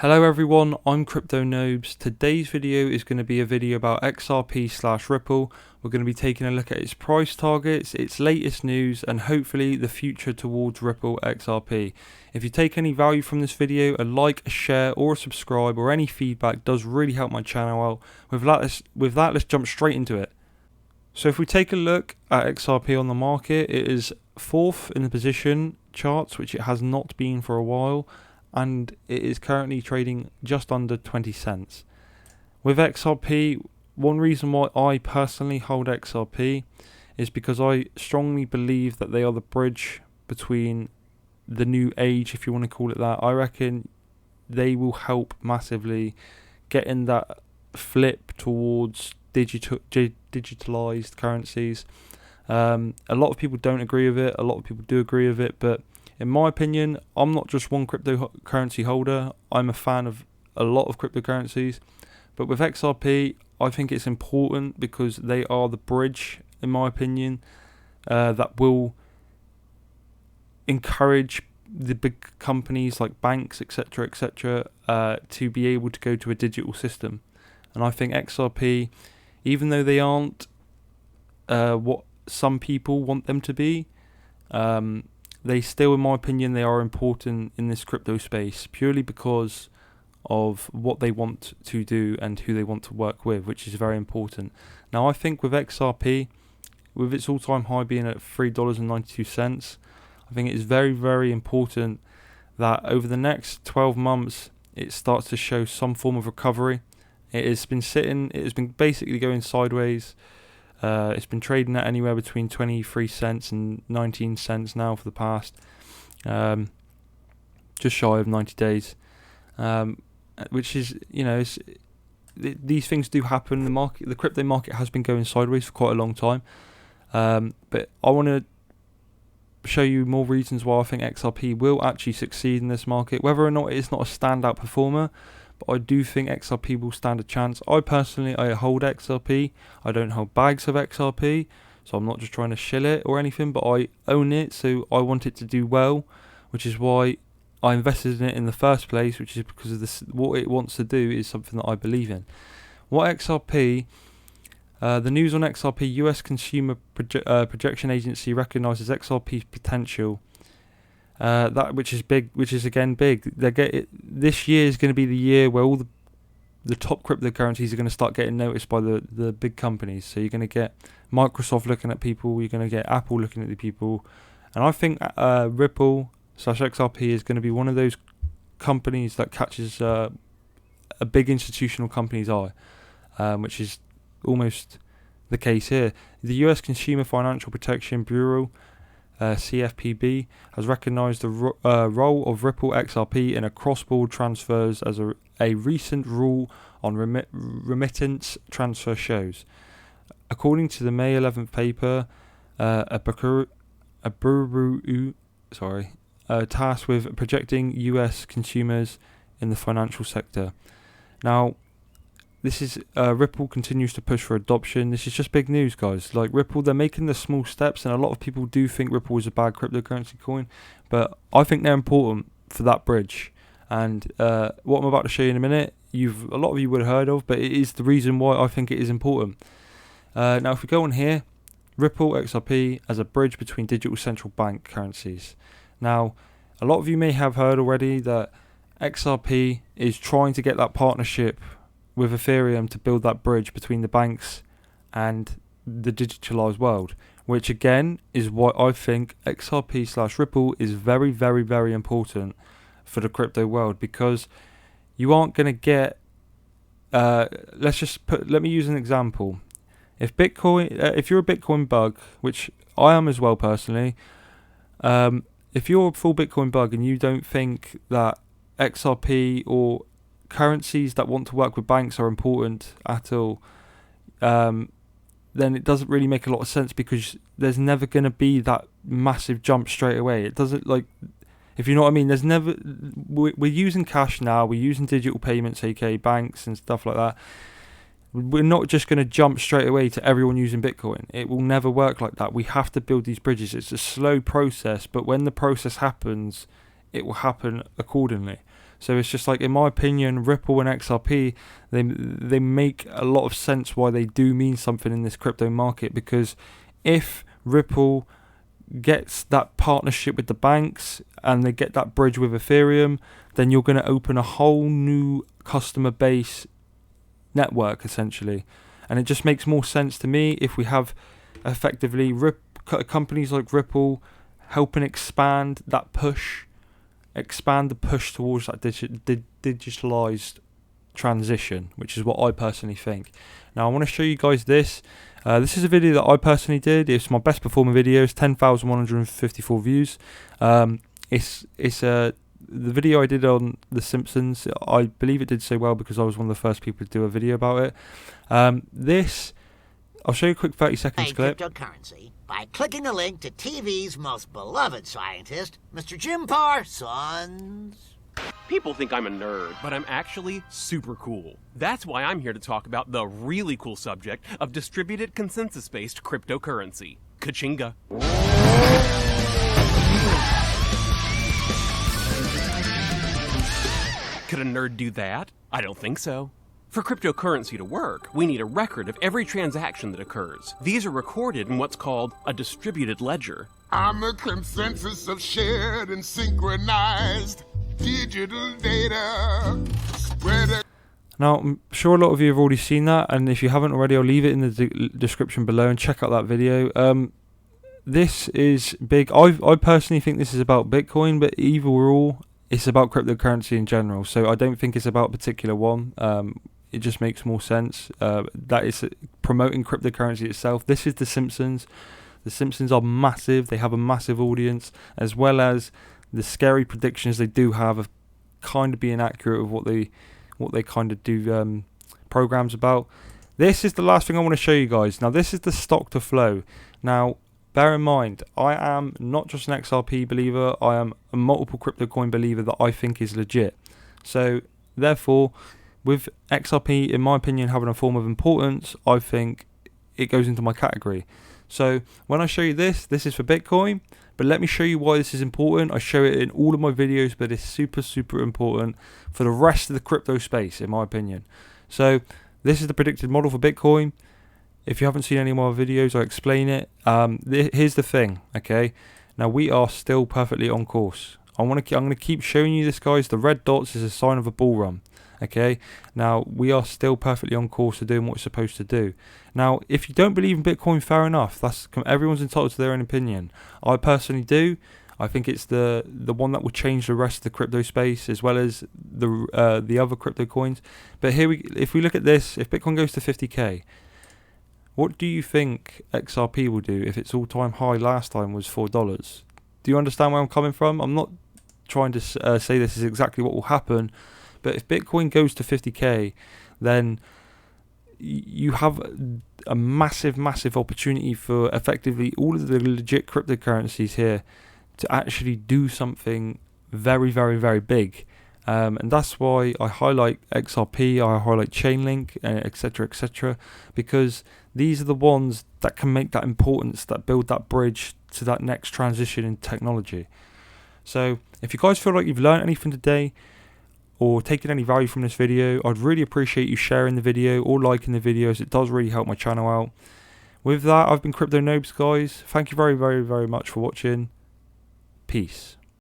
Hello everyone, I'm Crypto Nobes. Today's video is going to be a video about XRP/Ripple. We're going to be taking a look at its price targets, its latest news, and hopefully the future towards Ripple XRP. If you take any value from this video, a like, a share, or a subscribe, or any feedback does really help my channel out. With that, let's jump straight into it. So if we take a look at XRP on the market, it is fourth in the position charts, which it has not been for a while, and it is currently trading just under 20 cents. With XRP, one reason why I personally hold XRP is because I strongly believe that they are the bridge between the new age, if you want to call it that. I reckon they will help massively getting that flip towards digitalized currencies. A lot of people don't agree with it, a lot of people do agree with it, but in my opinion, I'm not just one cryptocurrency holder. I'm a fan of a lot of cryptocurrencies. But with XRP, I think it's important because they are the bridge, in my opinion, that will encourage the big companies like banks, etc., to be able to go to a digital system. And I think XRP, even though they aren't what some people want them to be, they still, in my opinion, they are important in this crypto space purely because of what they want to do and who they want to work with, which is very important. Now, I think with XRP, with its all-time high being at $3.92, I think it is very, very important that over the next 12 months, it starts to show some form of recovery. It has been basically going sideways. It's been trading at anywhere between 23 cents and 19 cents now for the past just shy of 90 days, which is, these things do happen. The crypto market has been going sideways for quite a long time, but I want to show you more reasons why I think XRP will actually succeed in this market. Whether or not it's not a standout performer, but I do think XRP will stand a chance. I hold XRP. I don't hold bags of XRP, so I'm not just trying to shill it or anything, but I own it, so I want it to do well, which is why I invested in it in the first place, which is because of this. What it wants to do is something that I believe in. The news on XRP, US Consumer Projection Agency recognizes XRP's potential. Which is big, which is again big. This year is going to be the year where all the top cryptocurrencies are going to start getting noticed by the big companies. So you're going to get Microsoft looking at people, you're going to get Apple looking at the people, and I think Ripple/XRP is going to be one of those companies that catches a big institutional company's eye, which is almost the case here. The US Consumer Financial Protection Bureau, CFPB, has recognized the role of Ripple XRP in a cross-border transfers as a recent rule on remittance transfer shows. According to the May 11th paper, a bureau tasked with projecting US consumers in the financial sector. Now, this is Ripple continues to push for adoption. This is just big news, guys. Like Ripple, they're making the small steps, and a lot of people do think Ripple is a bad cryptocurrency coin, but I think they're important for that bridge. And what I'm about to show you in a minute, a lot of you would have heard of, but it is the reason why I think it is important. Now, if we go on here, Ripple XRP as a bridge between digital central bank currencies. Now, a lot of you may have heard already that XRP is trying to get that partnership with Ethereum to build that bridge between the banks and the digitalized world, which again is why I think XRP/Ripple is very, very, very important for the crypto world, because you aren't going to get let me use an example. If you're a Bitcoin bug, which I am as well personally, if you're a full Bitcoin bug and you don't think that XRP or currencies that want to work with banks are important at all, then it doesn't really make a lot of sense, because there's never going to be that massive jump straight away. It doesn't, like, if you know what I mean. We're using cash now, we're using digital payments, aka banks and stuff like that. We're not just going to jump straight away to everyone using Bitcoin. It will never work like that. We have to build these bridges. It's a slow process, but when the process happens, it will happen accordingly. So it's just like, in my opinion, Ripple and XRP, they make a lot of sense why they do mean something in this crypto market, because if Ripple gets that partnership with the banks and they get that bridge with Ethereum, then you're going to open a whole new customer base network essentially. And it just makes more sense to me if we have effectively companies like Ripple helping expand the push towards that digitalized transition, which is what I personally think. Now I want to show you guys this. This is a video that I personally did. It's my best performing video. It's 10,154 views. It's the video I did on The Simpsons. I believe it did so well because I was one of the first people to do a video about it. I'll show you a quick 30 seconds clip. Cryptocurrency by clicking a link to TV's most beloved scientist, Mr. Jim Parsons. People think I'm a nerd, but I'm actually super cool. That's why I'm here to talk about the really cool subject of distributed consensus-based cryptocurrency. Kachinga. Could a nerd do that? I don't think so. For cryptocurrency to work, we need a record of every transaction that occurs. These are recorded in what's called a distributed ledger. I'm a consensus of shared and synchronized digital data spread. Now, I'm sure a lot of you have already seen that, and if you haven't already, I'll leave it in the description below and check out that video. This is big. I personally think this is about Bitcoin, but overall, it's about cryptocurrency in general. So I don't think it's about a particular one. It just makes more sense. That is promoting cryptocurrency itself. This is The Simpsons. The Simpsons are massive. They have a massive audience, as well as the scary predictions they do have of kind of being accurate of what they kind of do programs about. This is the last thing I want to show you guys. Now, this is the stock to flow. Now, bear in mind, I am not just an XRP believer. I am a multiple crypto coin believer that I think is legit. So, therefore, with XRP, in my opinion, having a form of importance, I think it goes into my category. So when I show you this is for Bitcoin, but let me show you why this is important. I show it in all of my videos, but it's super, super important for the rest of the crypto space, in my opinion. So this is the predicted model for Bitcoin. If you haven't seen any of my videos, I explain it. Here's the thing, okay? Now we are still perfectly on course. I'm going to keep showing you this, guys. The red dots is a sign of a bull run. Okay, now we are still perfectly on course to doing what we're supposed to do. Now, if you don't believe in Bitcoin, fair enough. Everyone's entitled to their own opinion. I personally do. I think it's the one that will change the rest of the crypto space, as well as the other crypto coins. But if we look at this, if Bitcoin goes to 50k, what do you think XRP will do if its all-time high last time was $4? Do you understand where I'm coming from? I'm not trying to say this is exactly what will happen. But if Bitcoin goes to 50k, then you have a massive, massive opportunity for effectively all of the legit cryptocurrencies here to actually do something very, very, very big. And that's why I highlight XRP, I highlight Chainlink, etc., because these are the ones that can make that importance, that build that bridge to that next transition in technology. So if you guys feel like you've learned anything today, or taking any value from this video, I'd really appreciate you sharing the video or liking the videos. It does really help my channel out. With that, I've been Crypto Noobs, guys. Thank you very, very, very much for watching. Peace.